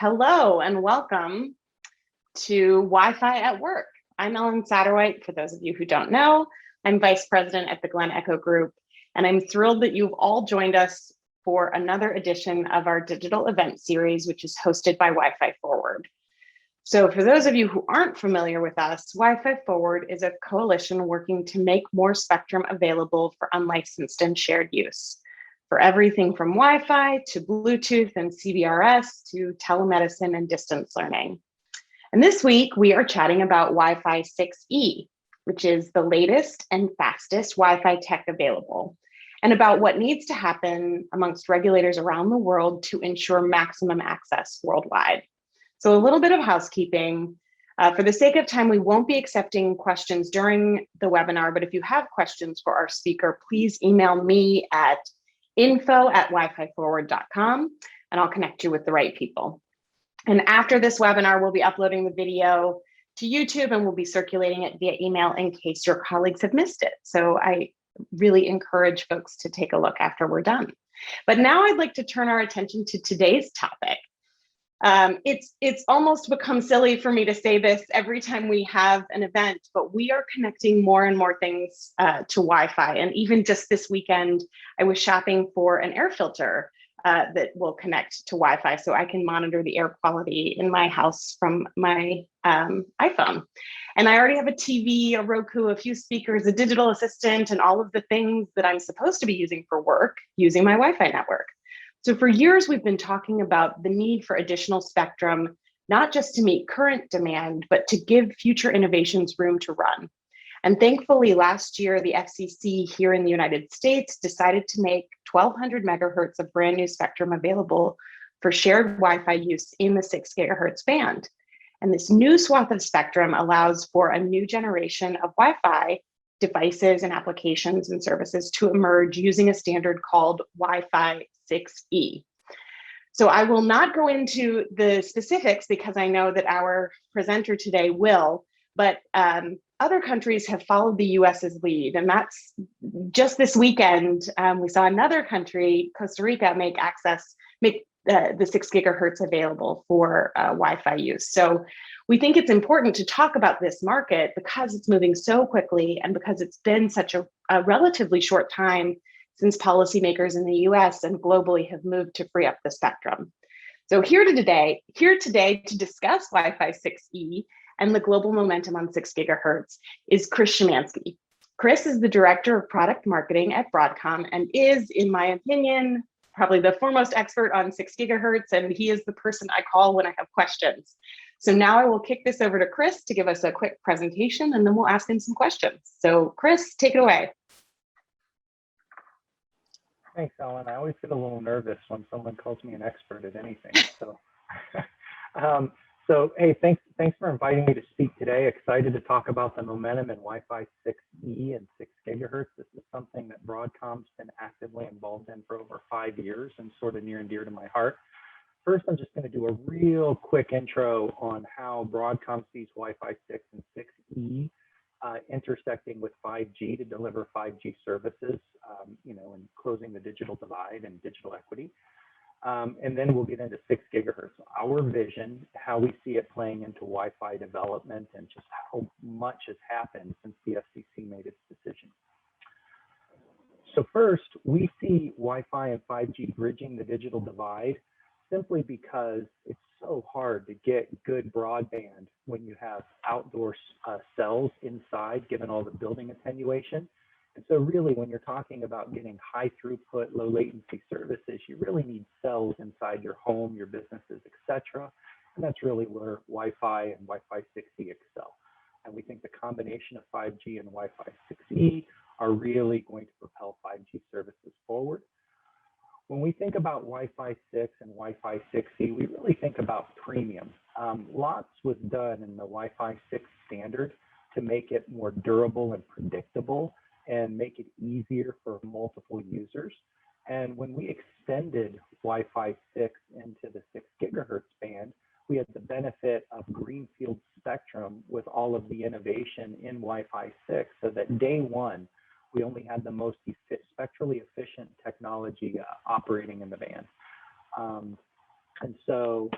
Hello and welcome to Wi-Fi at Work. I'm Ellen Satterwhite. For those of you who don't know, I'm Vice President at the Glen Echo Group, and I'm thrilled that you've all joined us for another edition of our digital event series, which is hosted by Wi-Fi Forward. So for those of you who aren't familiar with us, Wi-Fi Forward is a coalition working to make more spectrum available for unlicensed and shared use, for everything from Wi-Fi to Bluetooth and CBRS to telemedicine and distance learning. And this week, we are chatting about Wi-Fi 6E, which is the latest and fastest Wi-Fi tech available, and about what needs to happen amongst regulators around the world to ensure maximum access worldwide. So a little bit of housekeeping. For the sake of time, we won't be accepting questions during the webinar, but if you have questions for our speaker, please email me at info@wififorward.com, and I'll connect you with the right people. And after this webinar, we'll be uploading the video to YouTube and we'll be circulating it via email in case your colleagues have missed it. So I really encourage folks to take a look after we're done. But now I'd like to turn our attention to today's topic. It's almost become silly for me to say this every time we have an event, but we are connecting more and more things to Wi-Fi. And even just this weekend, I was shopping for an air filter that will connect to Wi-Fi so I can monitor the air quality in my house from my iPhone. And I already have a TV, a Roku, a few speakers, a digital assistant, and all of the things that I'm supposed to be using for work using my Wi-Fi network. So for years, we've been talking about the need for additional spectrum, not just to meet current demand, but to give future innovations room to run. And thankfully, last year, the FCC here in the United States decided to make 1,200 megahertz of brand new spectrum available for shared Wi-Fi use in the 6 gigahertz band. And this new swath of spectrum allows for a new generation of Wi-Fi devices and applications and services to emerge using a standard called Wi-Fi 6E. So I will not go into the specifics because I know that our presenter today will, but other countries have followed the US's lead. And that's just this weekend, we saw another country, Costa Rica, make the 6 gigahertz available for Wi-Fi use. So we think it's important to talk about this market because it's moving so quickly and because it's been such a relatively short time since policymakers in the US and globally have moved to free up the spectrum. So here today to discuss Wi-Fi 6E and the global momentum on 6 gigahertz is Chris Szymanski. Chris is the Director of Product Marketing at Broadcom and is, in my opinion, probably the foremost expert on 6 gigahertz, and he is the person I call when I have questions. So now I will kick this over to Chris to give us a quick presentation, and then we'll ask him some questions. So Chris, take it away. Thanks, Ellen. I always get a little nervous when someone calls me an expert at anything. So, hey, thanks for inviting me to speak today. Excited to talk about the momentum in Wi-Fi 6E and 6 gigahertz. This is something that Broadcom's been actively involved in for over 5 years and sort of near and dear to my heart. First, I'm just going to do a real quick intro on how Broadcom sees Wi-Fi 6 and 6E intersecting with 5G to deliver 5G services, and closing the digital divide and digital equity. And then we'll get into 6 gigahertz, our vision, how we see it playing into Wi-Fi development, and just how much has happened since the FCC made its decision. So first, we see Wi-Fi and 5G bridging the digital divide simply because it's so hard to get good broadband when you have outdoor cells inside, given all the building attenuation. And so really, when you're talking about getting high throughput, low latency services, you really need cells inside your home, your businesses, etc. And that's really where Wi-Fi and Wi-Fi 6E excel. And we think the combination of 5G and Wi-Fi 6E are really going to propel 5G services forward. When we think about Wi-Fi 6 and Wi-Fi 6E, we really think about premium. Lots was done in the Wi-Fi 6 standard to make it more durable and predictable and make it easier for multiple users. And when we extended Wi-Fi 6 into the 6 gigahertz band, we had the benefit of greenfield spectrum with all of the innovation in Wi-Fi 6, so that day one, we only had the most spectrally efficient technology operating in the band. And so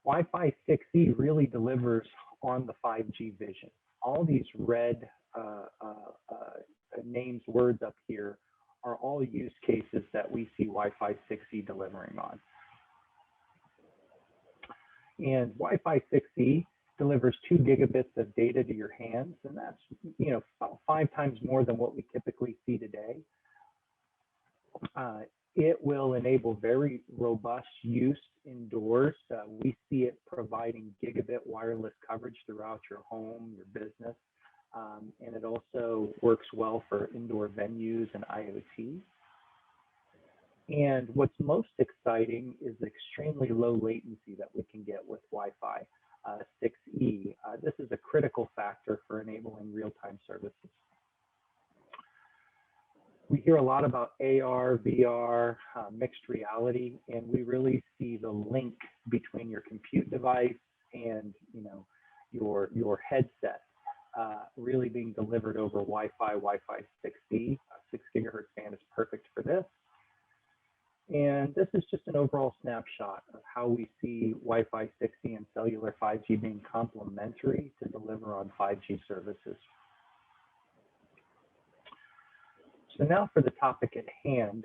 Wi-Fi 6E really delivers on the 5G vision. All these red names, words up here are all use cases that we see Wi-Fi 6E delivering on. And Wi-Fi 6E delivers 2 gigabits of data to your hands, and that's about 5 times more than what we typically see today. It will enable very robust use indoors. We see it providing gigabit wireless coverage throughout your home, your business, and it also works well for indoor venues and IoT. And what's most exciting is the extremely low latency that we can get with Wi-Fi 6E. This is a critical factor for enabling real-time services. We hear a lot about AR, VR, mixed reality, and we really see the link between your compute device and your headset really being delivered over Wi-Fi 6E. 6 gigahertz band is perfect for this. And this is just an overall snapshot of how we see Wi-Fi 6E and cellular 5G being complementary to deliver on 5G services. So now for the topic at hand,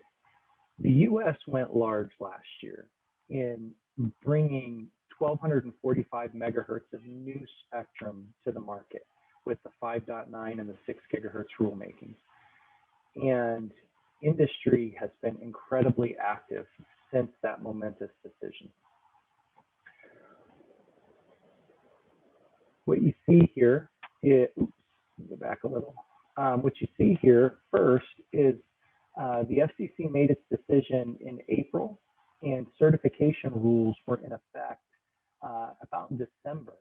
the US went large last year in bringing 1,245 megahertz of new spectrum to the market with the 5.9 and the 6 gigahertz rulemaking. And industry has been incredibly active since that momentous decision. What you see here is, go back a little. What you see here first is the FCC made its decision in April, and certification rules were in effect about in December.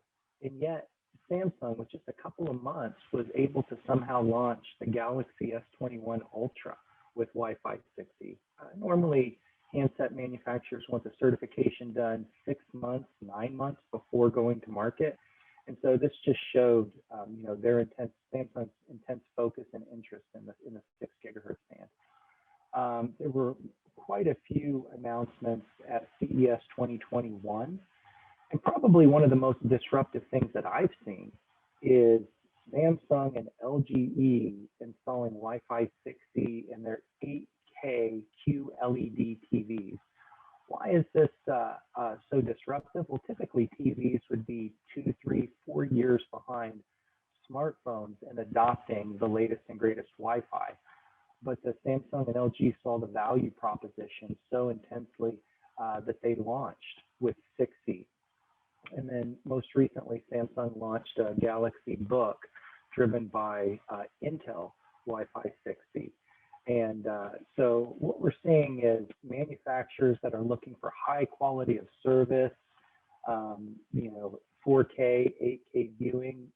And yet Samsung, with just a couple of months, was able to somehow launch the Galaxy S21 Ultra with Wi-Fi 6E. Normally, handset manufacturers want the certification done 6 months, 9 months before going to market. And so this just showed, Samsung's intense focus and interest in the 6 gigahertz band. There were quite a few announcements at CES 2021, and probably one of the most disruptive things that I've seen is Samsung and LGE installing Wi-Fi 6E in their 8K QLED TVs. Why is this so disruptive? Well, typically TVs would be 2, 3, 4 years behind smartphones in adopting the latest and greatest Wi-Fi. But the Samsung and LG saw the value proposition so intensely that they launched with 6E. And then most recently, Samsung launched a Galaxy Book driven by Intel Wi-Fi 6E. And so what we're seeing is manufacturers that are looking for high quality of service, 4K, 8K viewing,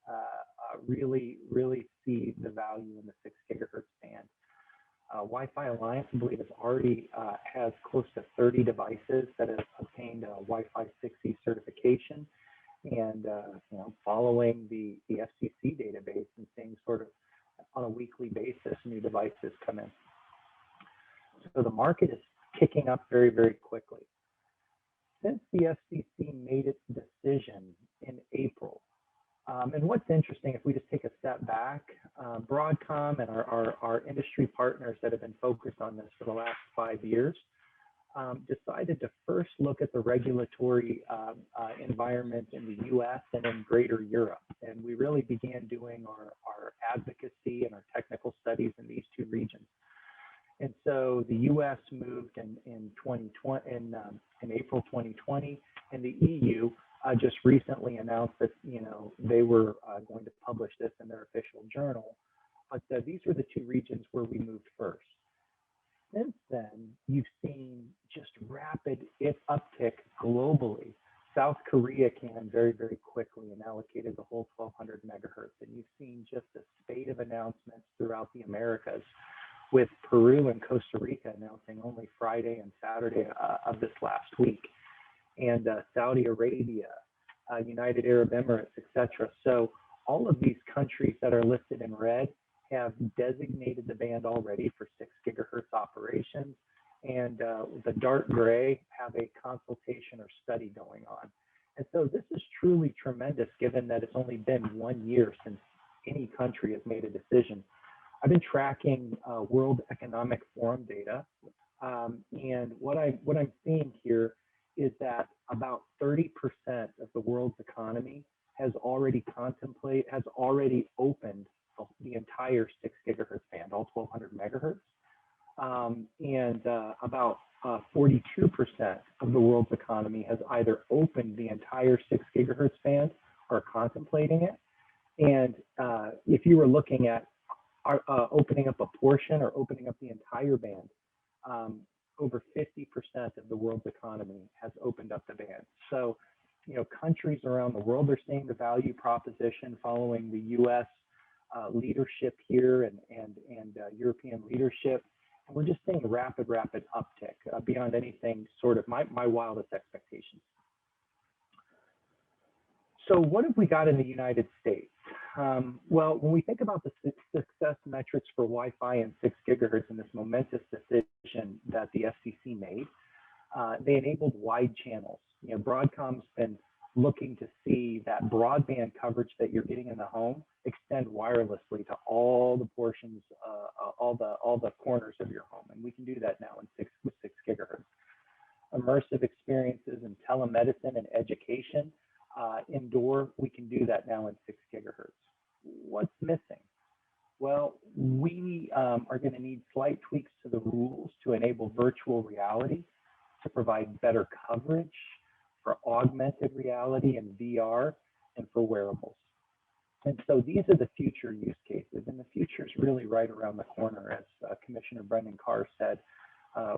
really see the value in the 6 gigahertz band. Wi-Fi Alliance, I believe, has close to 30 devices that have obtained a Wi-Fi 6E certification, and following the FCC database and seeing sort of on a weekly basis new devices come in. So the market is kicking up very, very quickly. Since the FCC made its decision in April, and what's interesting, if we just take a step back, Broadcom and our industry partners that have been focused on this for the last 5 years decided to first look at the regulatory environment in the US and in greater Europe. And we really began doing our advocacy and our technical studies in these two regions. And so the US moved in April 2020, and the EU just recently announced that they were going to publish this in their official journal. But these were the two regions where we moved first. Since then, you've seen just rapid uptick globally. South Korea came in very, very quickly and allocated the whole 1,200 megahertz. And you've seen just a spate of announcements throughout the Americas, with Peru and Costa Rica announcing only Friday and Saturday of this last week, and Saudi Arabia, United Arab Emirates, etc. So all of these countries that are listed in red have designated the band already for 6 gigahertz operations, and the dark gray have a consultation or study going on. And so this is truly tremendous, given that it's only been 1 year since any country has made a decision. I've been tracking World Economic Forum data, and what I'm seeing here is that about 30% of the world's economy has already opened the entire 6 gigahertz band, all 1200 megahertz, and about 42% of the world's economy has either opened the entire 6 gigahertz band or contemplating it. And if you were looking at opening up a portion or opening up the entire band, over 50% of the world's economy has opened up the band. So, countries around the world are seeing the value proposition following the U.S. Leadership here and European leadership. And we're just seeing a rapid uptick beyond anything sort of my wildest expectations. So what have we got in the United States? Well, when we think about the success metrics for Wi-Fi and 6 gigahertz and this momentous decision that the FCC made, they enabled wide channels. Broadcom's been looking to see that broadband coverage that you're getting in the home extend wirelessly to all the portions, all the corners of your home, and we can do that now with 6 gigahertz. Immersive experiences in telemedicine and education. Indoor, we can do that now in 6 gigahertz. What's missing? Well, we are going to need slight tweaks to the rules to enable virtual reality, to provide better coverage for augmented reality and VR, and for wearables. And so these are the future use cases, and the future is really right around the corner, as Commissioner Brendan Carr said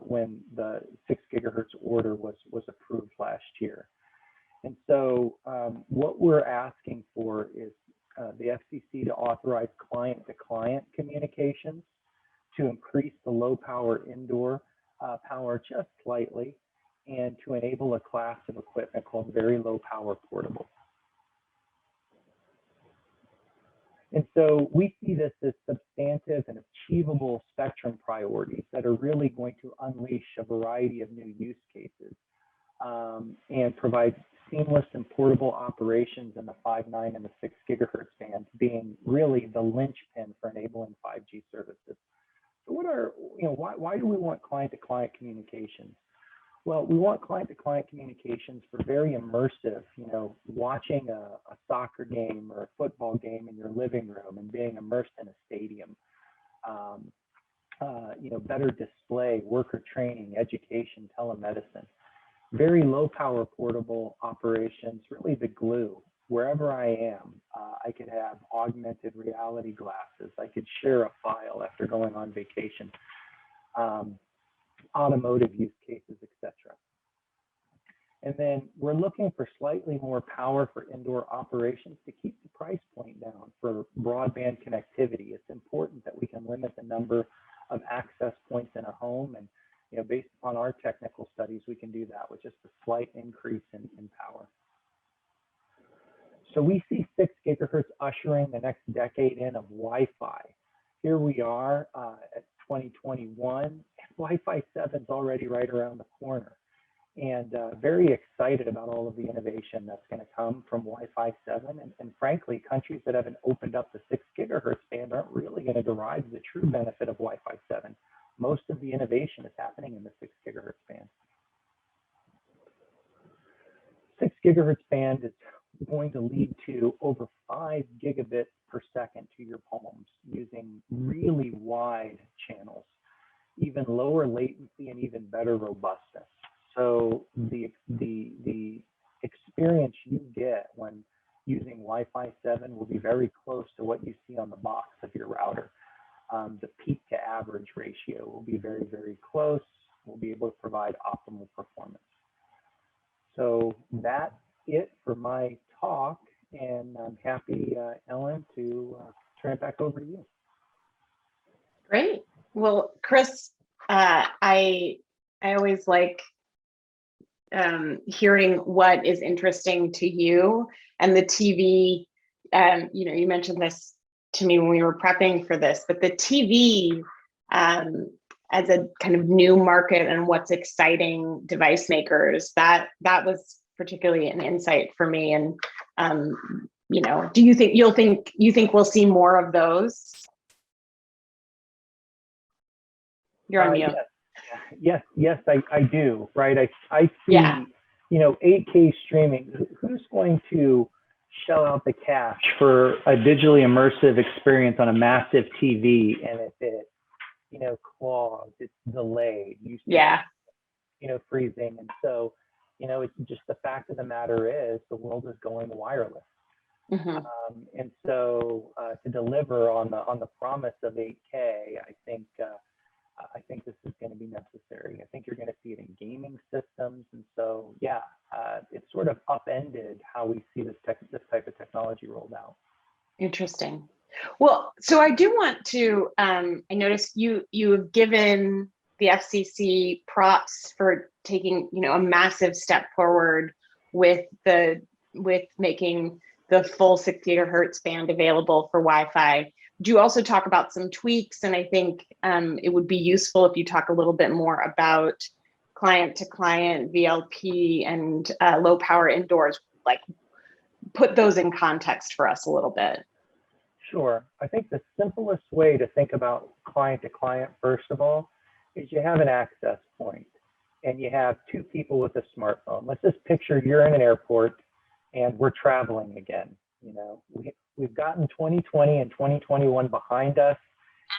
when the 6 gigahertz order was approved last year. And so what we're asking for is the FCC to authorize client-to-client communications to increase the low-power indoor power just slightly, and to enable a class of equipment called very low-power portable. And so we see this as substantive and achievable spectrum priorities that are really going to unleash a variety of new use cases and provide seamless and portable operations in the 5.9 and the 6 gigahertz band, being really the linchpin for enabling 5G services. So why do we want client-to-client communications? Well, we want client-to-client communications for very immersive, watching a soccer game or a football game in your living room and being immersed in a stadium. Better display, worker training, education, telemedicine. Very low power portable operations, really the glue. Wherever I am, I could have augmented reality glasses. I could share a file after going on vacation. Automotive use cases, etc. And then we're looking for slightly more power for indoor operations to keep the price point down for broadband connectivity. It's important that we can limit the number of access points in a home, and based upon our technical studies, we can do that with just a slight increase in power. So we see 6 gigahertz ushering the next decade in of Wi-Fi. Here we are at 2021, and Wi-Fi 7 is already right around the corner. And very excited about all of the innovation that's going to come from Wi-Fi 7. And frankly, countries that haven't opened up the 6 gigahertz band aren't really going to derive the true benefit of Wi-Fi 7. Most of the innovation is happening in the 6 gigahertz band. 6 gigahertz band is going to lead to over 5 gigabits per second to your palms using really wide channels, even lower latency and even better robustness. So the experience you get when using Wi-Fi 7 will be very close to what you see on the box of your router. The peak to average ratio will be very, very close. We'll be able to provide optimal performance. So that's it for my talk, and I'm happy, Ellen, to turn it back over to you. Great. Well, Chris, I always like hearing what is interesting to you, and the TV. You mentioned this to me when we were prepping for this, but the TV as a kind of new market and what's exciting device makers, that was particularly an insight for me. And you know, do you think you think we'll see more of those? You're on mute. Yes, I do. Right, I see. Yeah. You know, 8K streaming. Who's going to shell out the cash for a digitally immersive experience on a massive TV? And if it, you know, clogs, it's delayed. Yeah. You know, freezing. And so, you know, it's just the fact of the matter is the world is going wireless. Mm-hmm. And so to deliver on the promise of 8K, I think this is going to be necessary. I think you're going to see it in gaming systems. And so, yeah, it's sort of upended how we see this type of technology rolled out. Interesting. Well, so I do want to, I noticed you've given the FCC props for taking, you know, a massive step forward with making the full 6 gigahertz band available for Wi-Fi. Do you also talk about some tweaks? And I think it would be useful if you talk a little bit more about client to client, VLP, and low power indoors, like put those in context for us a little bit. Sure. I think the simplest way to think about client to client, first of all, is you have an access point and you have two people with a smartphone. Let's just picture you're in an airport and we're traveling again. You know, we've gotten 2020 and 2021 behind us,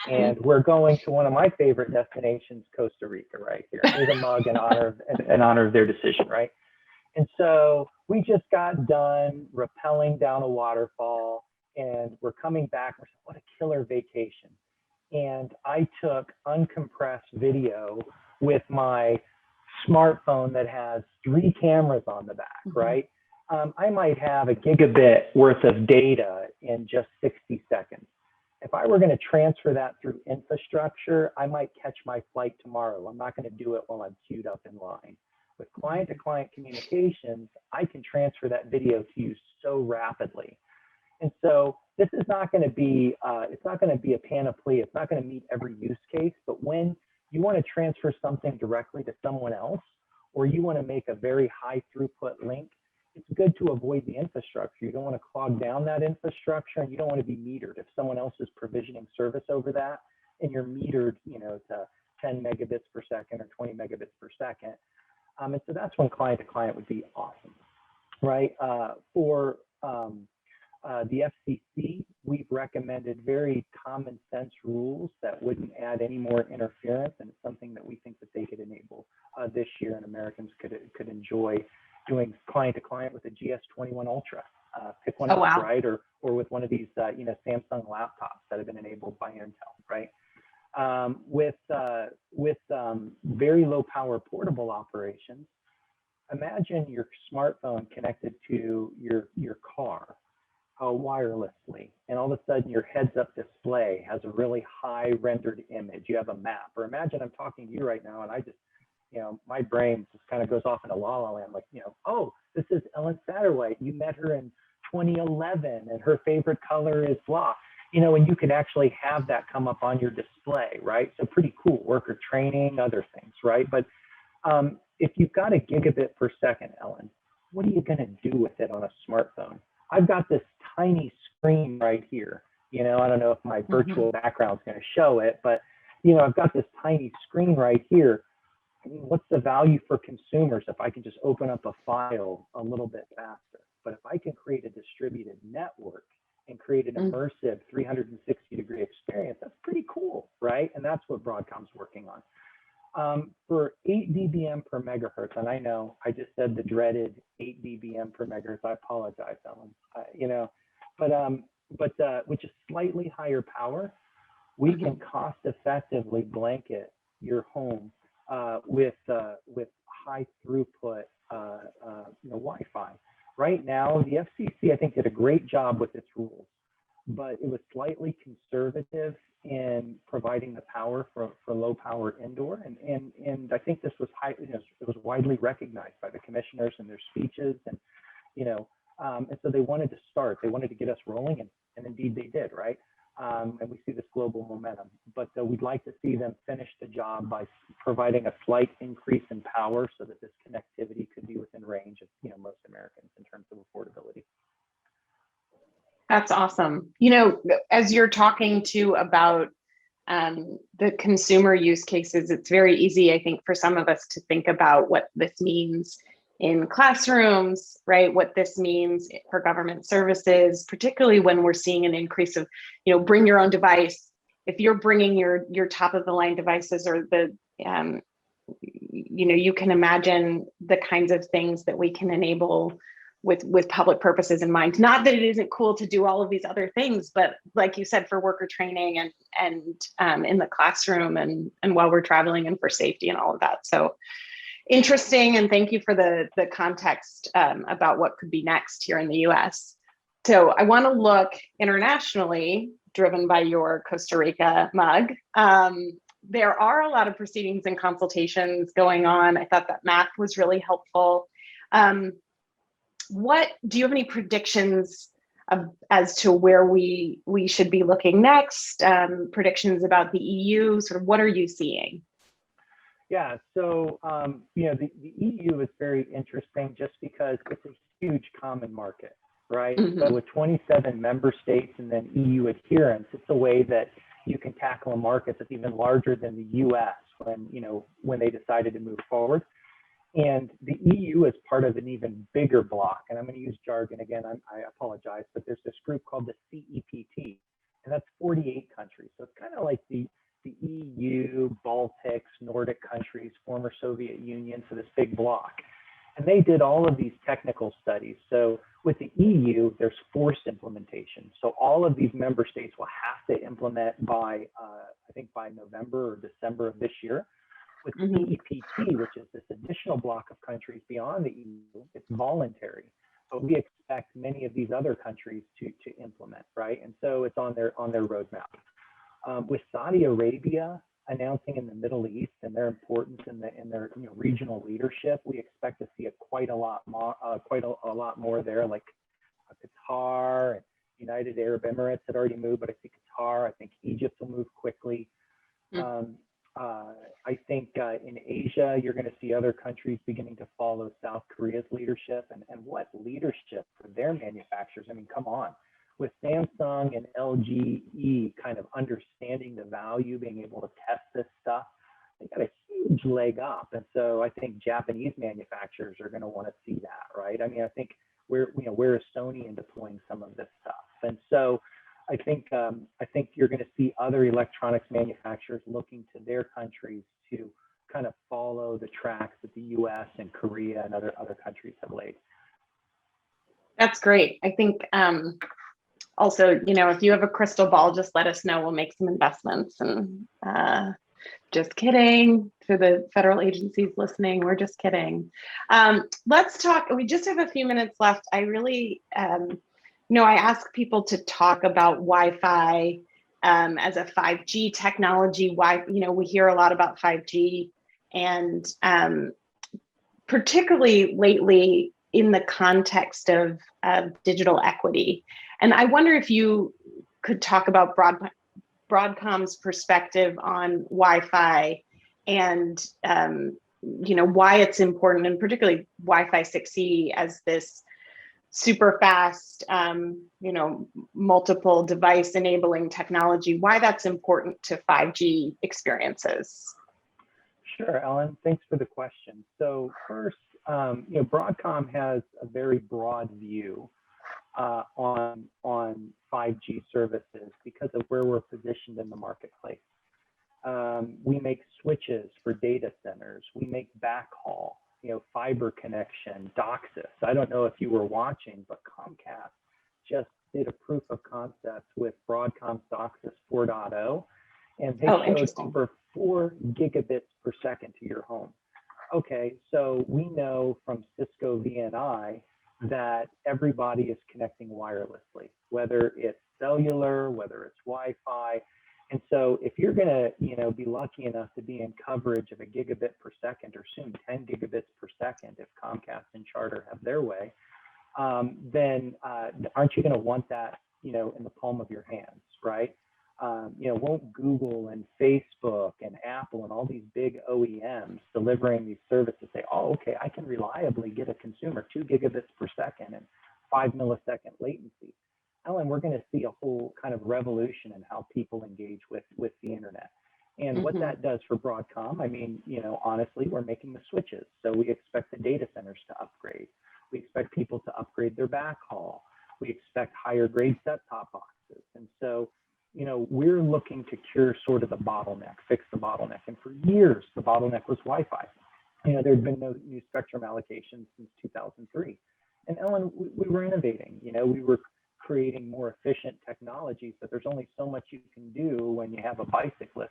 and we're going to one of my favorite destinations, Costa Rica, right here. Here's a mug in honor of their decision, right? And so we just got done rappelling down a waterfall, and we're coming back. We're saying, what a killer vacation. And I took uncompressed video with my smartphone that has 3 cameras on the back, right? I might have a gigabit worth of data in just 60 seconds. If I were going to transfer that through infrastructure, I might catch my flight tomorrow. I'm not going to do it while I'm queued up in line. With client-to-client communications, I can transfer that video to you so rapidly. And so this is not going to be, it's not going to be a panoply. It's not going to meet every use case. But when you want to transfer something directly to someone else, or you want to make a very high throughput link, it's good to avoid the infrastructure. You don't want to clog down that infrastructure, and you don't want to be metered. If someone else is provisioning service over that, and you're metered, you know, to 10 megabits per second or 20 megabits per second. And so that's when client to client would be awesome, right? For the FCC, we've recommended very common sense rules that wouldn't add any more interference, and it's something that we think that they could enable this year, and Americans could enjoy doing client to client with a GS21 Ultra. Pick one up, wow. Right? Or with one of these, you know, Samsung laptops that have been enabled by Intel, right? With very low power portable operations, imagine your smartphone connected to your car wirelessly, and all of a sudden your heads-up display has a really high rendered image. You have a map, or imagine I'm talking to you right now, and I just, you know, my brain just kind of goes off into la la land, like, you know, oh, this is Ellen Satterwhite. You met her in 2011, and her favorite color is blah. You know, and you can actually have that come up on your display, right? So pretty cool, worker training, other things, right? But if you've got a gigabit per second, Ellen, what are you going to do with it on a smartphone? I've got this tiny screen right here. You know, I don't know if my virtual background is going to show it, but, you know, I've got this tiny screen right here. I mean, what's the value for consumers if I can just open up a file a little bit faster? But if I can create a distributed network and create an immersive 360-degree experience, that's pretty cool, right? And that's what Broadcom's working on. For 8 dBm per megahertz, and I know I just said the dreaded 8 dBm per megahertz. I apologize, Ellen. You know, but which is slightly higher power, we can cost-effectively blanket your home with high throughput you know, Wi-Fi. Right now, the FCC, I think, did a great job with its rules, but it was slightly conservative in providing the power for low power indoor. And I think this was you know, it was widely recognized by the commissioners in their speeches. And, you know, and so they wanted to get us rolling, and indeed they did, right? and we see this global momentum. But we'd like to see them finish the job by providing a slight increase in power so that this connectivity could be within range of most Americans in terms of affordability. That's awesome. As you're talking to about the consumer use cases, it's very easy, I think, for some of us to think about what this means in classrooms, right? What this means for government services, particularly when we're seeing an increase of, bring your own device. If you're bringing your top of the line devices or the, you can imagine the kinds of things that we can enable with public purposes in mind. Not that it isn't cool to do all of these other things, but like you said, for worker training and in the classroom and while we're traveling and for safety and all of that. So interesting, and thank you for the context about what could be next here in the US. So I want to look internationally, driven by your Costa Rica mug. There are a lot of proceedings and consultations going on. I thought that map was really helpful. What do you have any predictions as to where we should be looking next? Predictions about the EU, sort of what are you seeing? Yeah, so the EU is very interesting just because it's a huge common market, right? Mm-hmm. So with 27 member states and then EU adherence, it's a way that you can tackle a market that's even larger than the US when they decided to move forward. And the EU is part of an even bigger block. And I'm going to use jargon again, I apologize, but there's this group called the CEPT, and that's 48 countries. So it's kind of like the EU, Baltics, Nordic countries, former Soviet Union, so this big block. And they did all of these technical studies. So with the EU, there's forced implementation. So all of these member states will have to implement by, I think by November or December of this year. With CEPT, which is this additional block of countries beyond the EU, it's voluntary. But we expect many of these other countries to implement, right? And so it's on their roadmap. With Saudi Arabia announcing in the Middle East and their importance in their regional leadership, we expect to see quite a lot more there, like Qatar and United Arab Emirates had already moved, but I think Qatar, I think Egypt will move quickly. I think in Asia, you're going to see other countries beginning to follow South Korea's leadership, and what leadership for their manufacturers. I mean, come on. With Samsung and LGE kind of understanding the value, being able to test this stuff, they got a huge leg up. And so I think Japanese manufacturers are going to want to see that, right? I mean, I think where is Sony in deploying some of this stuff? And so I think you're going to see other electronics manufacturers looking to their countries to kind of follow the tracks that the U.S. and Korea and other countries have laid. That's great. I think also, if you have a crystal ball, just let us know. We'll make some investments. And just kidding to the federal agencies listening. We're just kidding. Let's talk. We just have a few minutes left. I really, I ask people to talk about Wi-Fi as a 5G technology. We hear a lot about 5G, and particularly lately in the context of digital equity. And I wonder if you could talk about Broadcom's perspective on Wi-Fi and why it's important, and particularly Wi-Fi 6E as this super fast, multiple device enabling technology, why that's important to 5G experiences. Sure, Ellen, thanks for the question. So first, Broadcom has a very broad view on 5G services because of where we're positioned in the marketplace. We make switches for data centers. We make backhaul, fiber connection, DOCSIS. I don't know if you were watching, but Comcast just did a proof of concept with Broadcom's DOCSIS 4.0, and they showed over 4 gigabits per second to your home. Okay, so we know from Cisco VNI that everybody is connecting wirelessly, whether it's cellular, whether it's Wi-Fi. And so if you're going to, be lucky enough to be in coverage of a gigabit per second, or soon 10 gigabits per second, if Comcast and Charter have their way, then aren't you going to want that, in the palm of your hands, right? Won't Google and Facebook and Apple and all these big OEMs delivering these services say, oh, okay, I can reliably get a consumer 2 gigabits per second and 5 millisecond latency. Ellen, we're going to see a whole kind of revolution in how people engage with the internet. And what that does for Broadcom, I mean, honestly, we're making the switches. So we expect the data centers to upgrade. We expect people to upgrade their backhaul. We expect higher grade set-top boxes. And so, we're looking to cure sort of the bottleneck, fix the bottleneck. And for years, the bottleneck was Wi-Fi. There'd been no new spectrum allocation since 2003. And Ellen, we were innovating. We were creating more efficient technologies, but there's only so much you can do when you have a bicyclist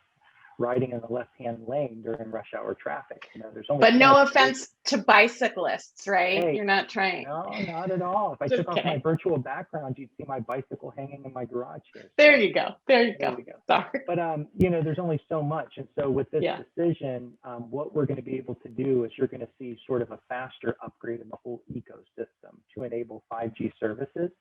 riding in the left-hand lane during rush hour traffic. There's only. But no offense to bicyclists, right? Hey, you're not trying. No, not at all. If I took off my virtual background, you'd see my bicycle hanging in my garage here. There you go. There you go. Sorry. But there's only so much, and so with this decision, what we're going to be able to do is you're going to see sort of a faster upgrade in the whole ecosystem to enable 5G services.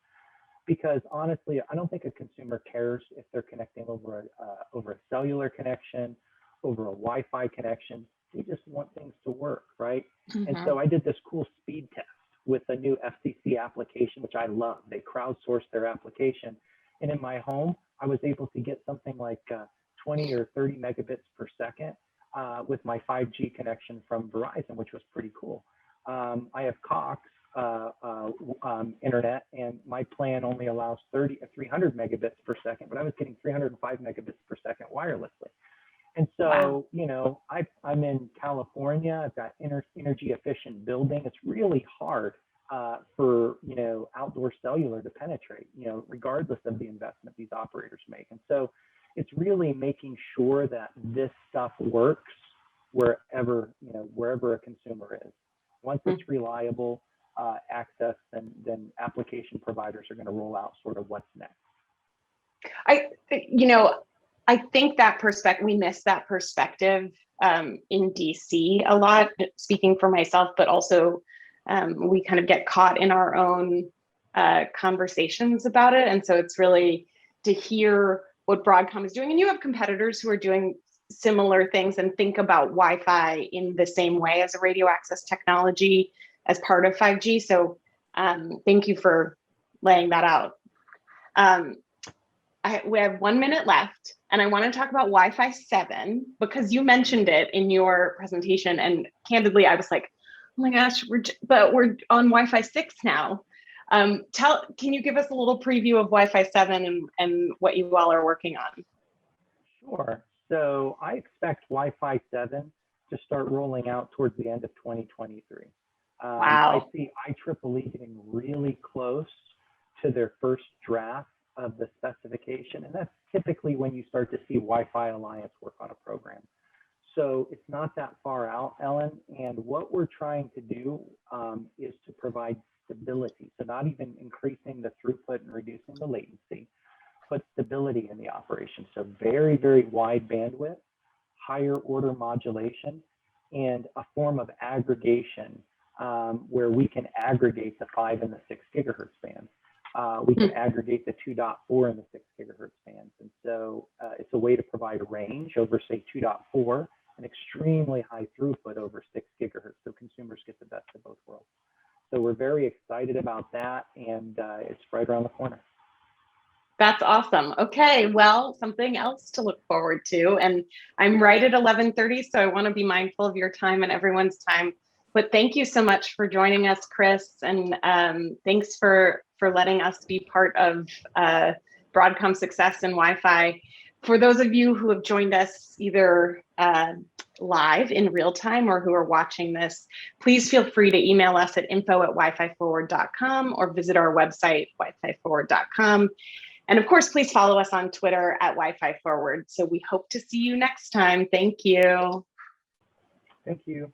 Because honestly, I don't think a consumer cares if they're connecting over a cellular connection, over a Wi-Fi connection. They just want things to work, right? And so I did this cool speed test with a new FCC application, which I love. They crowdsourced their application. And in my home, I was able to get something like 20 or 30 megabits per second with my 5G connection from Verizon, which was pretty cool. I have Cox internet, and my plan only allows 300 megabits per second, but I was getting 305 megabits per second wirelessly. And so, I'm in California. I've got energy efficient building. It's really hard for, outdoor cellular to penetrate, regardless of the investment these operators make. And so it's really making sure that this stuff works wherever a consumer is. Once it's reliable access, then application providers are going to roll out sort of what's next. I think that we miss that perspective in DC a lot, speaking for myself, but also we kind of get caught in our own conversations about it. And so it's really to hear what Broadcom is doing. And you have competitors who are doing similar things and think about Wi-Fi in the same way as a radio access technology as part of 5G. So thank you for laying that out. We have 1 minute left, and I want to talk about Wi-Fi 7 because you mentioned it in your presentation. And candidly, I was like, oh my gosh, we're on Wi-Fi 6 now. Can you give us a little preview of Wi-Fi 7 and what you all are working on? Sure. So I expect Wi-Fi 7 to start rolling out towards the end of 2023. Wow. I see IEEE getting really close to their first draft of the specification, and that's typically when you start to see Wi-Fi Alliance work on a program. So it's not that far out, Ellen, and what we're trying to do is to provide stability. So not even increasing the throughput and reducing the latency, but stability in the operation. So very, very wide bandwidth, higher order modulation, and a form of aggregation where we can aggregate the 5 and the 6 gigahertz bands. We can aggregate the 2.4 and the 6 gigahertz bands. And so it's a way to provide range over, say, 2.4 and extremely high throughput over 6 gigahertz. So consumers get the best of both worlds. So we're very excited about that, and it's right around the corner. That's awesome. Okay, well, something else to look forward to. And I'm right at 11:30, so I want to be mindful of your time and everyone's time. But thank you so much for joining us, Chris, and thanks for letting us be part of Broadcom success in Wi-Fi. For those of you who have joined us either live in real time or who are watching this, please feel free to email us at info@wififorward.com or visit our website, wififorward.com. And of course, please follow us on Twitter at Wi-Fi Forward. So we hope to see you next time. Thank you. Thank you.